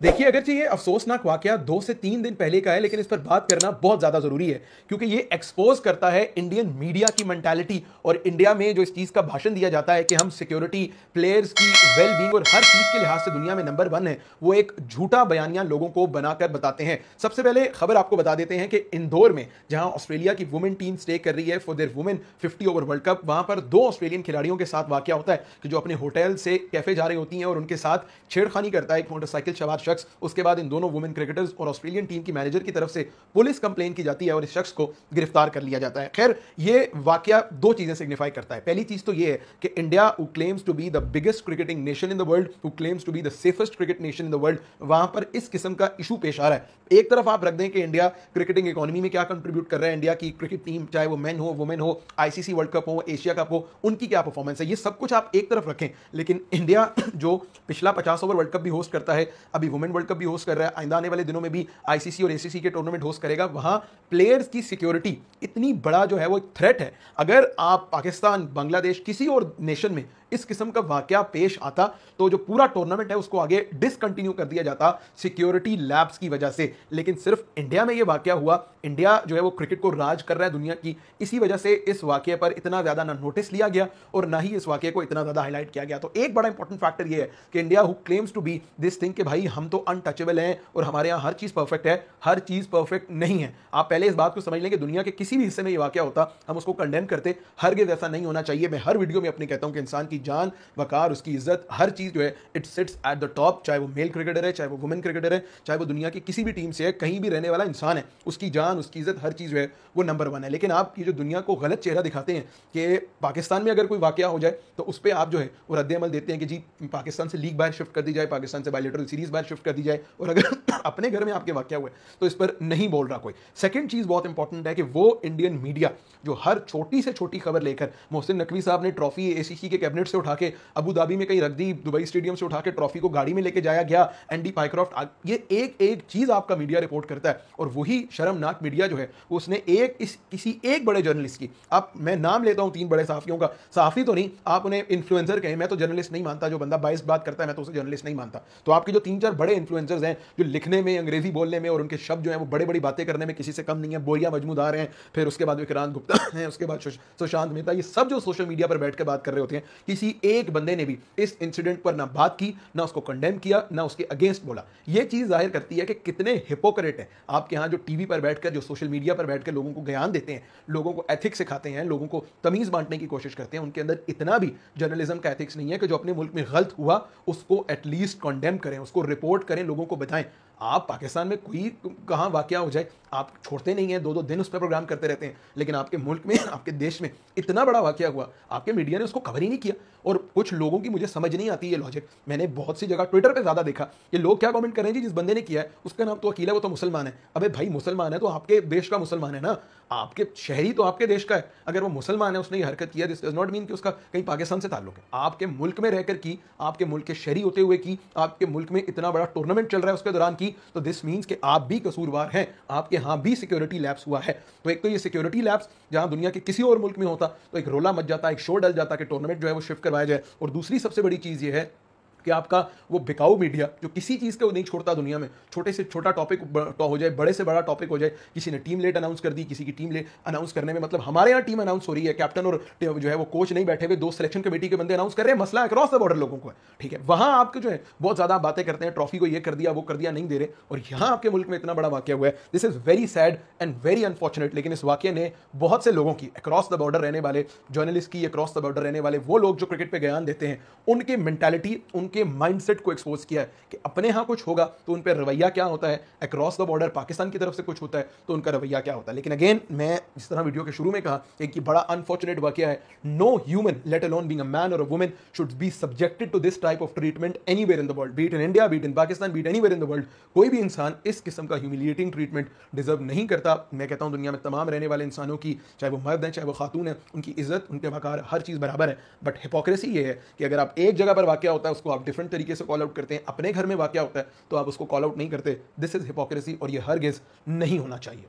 देखिए, अगरचे ये अफसोसनाक वाकया 2 से 3 दिन पहले का है, लेकिन इस पर बात करना बहुत ज़्यादा ज़रूरी है, क्योंकि ये एक्सपोज़ करता है इंडियन मीडिया की मेंटालिटी और इंडिया में जो इस चीज़ का भाषण दिया जाता है कि हम सिक्योरिटी, प्लेयर्स की वेल बीइंग और हर चीज़ के लिहाज से दुनिया में नंबर 1 है, वो एक झूठा बयानिया लोगों को बनाकर बताते हैं। सबसे पहले खबर आपको बता देते हैं कि इंदौर में, जहां ऑस्ट्रेलिया की वुमेन टीम स्टे कर रही है for their women 50 over world cup, वहां पर 2 ऑस्ट्रेलियन खिलाड़ियों के साथ वाकया होता है कि जो अपने होटल से कैफे जा रही होती हैं और उनके साथ छेड़खानी करता है एक मोटरसाइकिल सवार शख्स। उसके बाद इन दोनों वुमेन क्रिकेटर्स और ऑस्ट्रेलियन टीम की मैनेजर की तरफ से पुलिस कंप्लेन की जाती है और इस शख्स को गिरफ्तार कर लिया जाता है। खैर, ये वाकया 2 चीजें सिग्निफाई करता है। पहली चीज तो ये है कि India, who claims to be the biggest cricketing nation in the world, who claims to be the safest cricket nation in the world, वहां पर इस किस्म का इशू पेश आ रहा है। एक तरफ आप रख दें कि इंडिया क्रिकेटिंग इकोनॉमी में क्या कंट्रीब्यूट कर रहा है, इंडिया की क्रिकेट टीम, चाहे वो मेन हो, वुमेन हो, आईसीसी वर्ल्ड कप हो, एशिया कप हो, उनकी क्या परफॉर्मेंस है, ये सब कुछ आप एक तरफ रखें। लेकिन इंडिया जो पिछला 50 ओवर वर्ल्ड कप भी होस्ट करता है, अभी वुमेन वर्ल्ड कप भी होस्ट कर रहा है, आइंदा आने वाले दिनों में भी आईसीसी और एसीसी के टूर्नामेंट होस्ट करेगा, वहां प्लेयर्स की सिक्योरिटी इतनी बड़ा जो है वो थ्रेट है। अगर आप पाकिस्तान, बांग्लादेश, किसी और नेशन में इस किस्म का वाकया पेश आता तो जो पूरा टूर्नामेंट है उसको आगे डिसकंटिन्यू कर दिया जाता सिक्योरिटी लैब्स की वजह से। लेकिन सिर्फ इंडिया में ये वाकया हुआ। इंडिया जो है वो क्रिकेट को राज कर रहा है दुनिया की, इसी वजह से इस वाकये पर इतना ज्यादा ना नोटिस लिया गया और ना ही इस वाकये को इतना ज्यादा हाईलाइट किया गया। तो एक बड़ा इंपॉर्टेंट फैक्टर ये है कि India, who claims to be this thing, कि भाई हम तो अनटचेबल हैं और हमारे यहाँ हर चीज परफेक्ट है, हर चीज परफेक्ट नहीं है। आप पहले इस बात को समझ लें कि दुनिया के किसी भी हिस्से में ये वाकया होता, हम उसको कंडेम करते। हरगिज़ ऐसा नहीं होना चाहिए। मैं हर वीडियो में अपने कहता हूं कि इंसान की जान, वकार, उसकी इज्जत, हर चीज जो है it sits at the top. चाहे वो मेल क्रिकेटर है, चाहे वो वुमेन क्रिकेटर है, चाहे वो दुनिया की किसी भी टीम से है, कहीं भी रहने वाला इंसान है, उसकी जान, उसकी इज्जत, हर चीज जो है वो नंबर 1 है। लेकिन आप ये जो दुनिया को गलत चेहरा दिखाते हैं कि पाकिस्तान में अगर कोई वाकया हो जाए तो उस पर आप जो है वो रद्द अमल देते हैं कि जी पाकिस्तान से लीग बाहर शिफ्ट कर दी जाए, पाकिस्तान से बायलैटरल सीरीज बाहर शिफ्ट कर दी जाए, और अगर अपने घर में आपके वाकया हुए तो इस पर नहीं बोल रहा कोई। सेकंड चीज बहुत इंपॉर्टेंट है कि वो इंडियन मीडिया जो हर छोटी से छोटी खबर लेकर, मोहसिन नकवी साहब ने ट्रॉफी एसीसी के कैबिनेट से उठा के अबू धाबी में कहीं रख दी, दुबई स्टेडियम से उठा के ट्रॉफी को गाड़ी में लेके जाया गया, एंडी पाइक्रॉफ्ट, ये एक एक चीज आपका मीडिया रिपोर्ट करता है। और वही शर्मनाक मीडिया जो है उसने किसी एक बड़े जर्नलिस्ट की, आप, मैं नाम लेता हूं 3 बड़े सहाफियों का, सहाफी तो नहीं, आप उन्हें इन्फ्लुएंसर कहें, मैं तो जर्नलिस्ट नहीं मानता। जो बंदा बाइस बात करता है मैं तो उसे जर्नलिस्ट नहीं मानता। तो आपके जो 3-4 बड़े इन्फ्लुएंसर्स हैं जो लिखने में, अंग्रेजी बोलने में और उनके शब्द जो हैं वो बड़ी बड़ी बातें करने में किसी से कम नहीं है, बोरिया मजमूदार हैं, फिर उसके बाद विक्रांत गुप्ता हैं, उसके बाद सुशांत मेहता, ये सब जो सोशल मीडिया पर बैठ के बात कर रहे होते हैं, किसी एक बंदे ने भी इस इंसिडेंट पर ना बात की, ना उसको कंडेम किया, ना उसके अगेंस्ट बोला। ये चीज जाहिर करती है कि कितने हिपोक्रेट हैं आपके यहाँ जो टीवी पर बैठकर, जो सोशल मीडिया पर बैठकर लोगों को ज्ञान देते हैं, लोगों को एथिक्स सिखाते हैं, लोगों को तमीज बांटने की कोशिश करते हैं, उनके अंदर इतना भी जर्नलिज्म का एथिक्स नहीं है कि जो अपने मुल्क में गलत हुआ उसको एटलीस्ट कंडेम करें, उसको रिपोर्ट करें, लोगों को बताएं। आप पाकिस्तान में कोई कहां वाकया हो जाए आप छोड़ते नहीं हैं, 2-2 दिन उस पर प्रोग्राम करते रहते हैं। लेकिन आपके मुल्क में, आपके देश में इतना बड़ा वाकया हुआ, आपके मीडिया ने उसको कवर ही नहीं किया। और कुछ लोगों की मुझे समझ नहीं आती ये लॉजिक। मैंने बहुत सी जगह ट्विटर पे ज्यादा देखा, ये लोग क्या कमेंट कर रहे हैं, जी जिस बंदे ने किया है उसका नाम तो अकील है, वो तो मुसलमान है। अबे भाई, मुसलमान है तो आपके देश का मुसलमान है ना, आपके शहरी तो आपके देश का है। अगर वो मुसलमान है, उसने ये हरकत किया, दिस डज नॉट मीन कि उसका कहीं पाकिस्तान से ताल्लुक है। आपके मुल्क में रहकर की, आपके मुल्क के शहरी होते हुए की, आपके मुल्क में इतना बड़ा टूर्नामेंट चल रहा है उसके दौरान की, तो दिस मीन्स कि आप भी कसूरवार हैं, आपके यहाँ भी सिक्योरिटी लैप्स हुआ है। तो एक तो ये सिक्योरिटी लैप्स जहां दुनिया के किसी और मुल्क में होता तो एक रोला मच जाता, एक शो डल जाता कि टूर्नामेंट जो है वो शिफ्ट करवाया जाए। और दूसरी सबसे बड़ी चीज ये है कि आपका वो बिकाऊ मीडिया जो किसी चीज़ को नहीं छोड़ता दुनिया में, छोटे से छोटा टॉपिक हो जाए, बड़े से बड़ा टॉपिक हो जाए, किसी ने टीम लेट अनाउंस कर दी, किसी की टीम लेट अनाउंस करने में, मतलब हमारे यहाँ टीम अनाउंस हो रही है, कैप्टन और जो है वो कोच नहीं बैठे हुए, 2 सिलेक्शन कमेटी के बंदे अनाउंस कर रहे हैं, मसला अक्रॉस द बॉर्डर लोगों को है, ठीक है। वहां आपके जो है बहुत ज्यादा बातें करते हैं, ट्रॉफी को ये कर दिया, वो कर दिया, नहीं दे रहे। और यहाँ आपके मुल्क में इतना बड़ा वाकया हुआ है। This is very sad and very unfortunate. लेकिन इस वाकये ने बहुत से लोगों की, अक्रॉस द बॉर्डर रहने वाले जर्नलिस्ट की, अक्रॉस द बॉर्डर रहने वाले वो लोग जो क्रिकेट पे ज्ञान देते हैं, उनके मेंटालिटी, उनके माइंडसेट को एक्सपोज किया है कि अपने यहां कुछ होगा तो उन पर रवैया क्या होता है, अक्रॉस द बॉर्डर पाकिस्तान की तरफ से कुछ होता है तो उनका रवैया क्या होता है। लेकिन अगेन, मैं जिस तरह वीडियो के शुरू में कहा, एक बड़ा अनफॉर्चुनेट वाकया है। No human, let alone being a man और a woman, should be subjected to this type of treatment anywhere in the world, be it in India, be it in Pakistan, be it anywhere in the world. कोई भी इंसान इस किस्म का humiliating treatment deserve नहीं करता। मैं कहता हूं दुनिया में तमाम रहने वाले इंसानों की, चाहे वो मर्द हैं चाहे वो खातून है, उनकी इज्जत, उनके वकार, हर चीज बराबर है। बट हिपोक्रेसी ये है कि अगर आप एक जगह पर वाकया होता है उसको आप डिफरेंट तरीके से कॉल आउट करते हैं, अपने घर में वाकया होता है तो आप उसको कॉल आउट नहीं करते। दिस इज हिपोक्रेसी और ये हरगिज़ नहीं होना चाहिए।